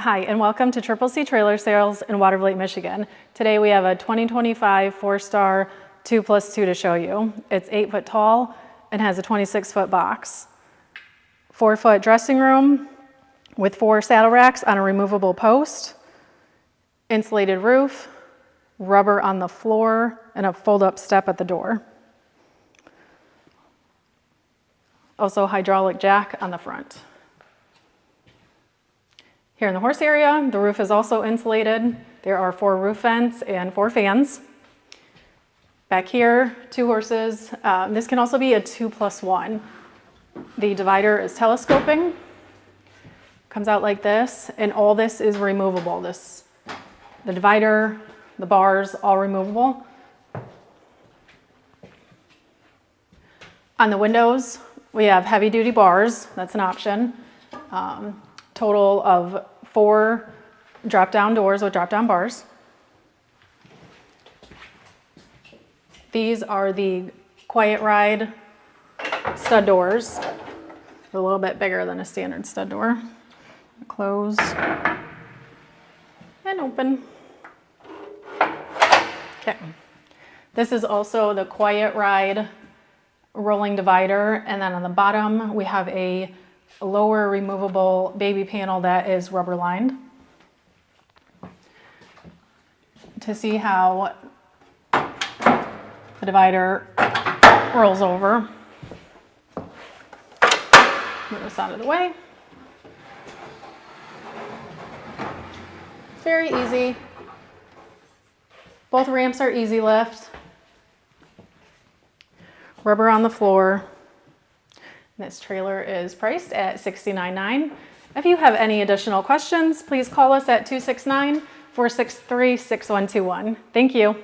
Hi, and welcome to Triple C Trailer Sales in Watervliet, Michigan. Today we have a 2025 4-star 2+2 to show you. It's 8 foot tall and has a 26-foot box. 4-foot dressing room with 4 saddle racks on a removable post, insulated roof, rubber on the floor, and a fold-up step at the door. Also hydraulic jack on the front. Here in the horse area, the roof is also insulated. There are 4 roof vents and 4 fans. Back here, 2 horses. This can also be a 2+1. The divider is telescoping. Comes out like this, and all this is removable. The divider, the bars, all removable. On the windows, we have heavy-duty bars. That's an option. Total of 4 drop-down doors with drop-down bars. These are the Quiet Ride stud doors. They're a little bit bigger than a standard stud door. Close and open. Okay. This is also the Quiet Ride rolling divider, and then on the bottom we have a lower removable baby panel that is rubber lined. To see how the divider rolls over, move this out of the way. It's very easy. Both ramps are easy lift. Rubber on the floor. This trailer is priced at $69,900. If you have any additional questions, please call us at 269-463-6121. Thank you.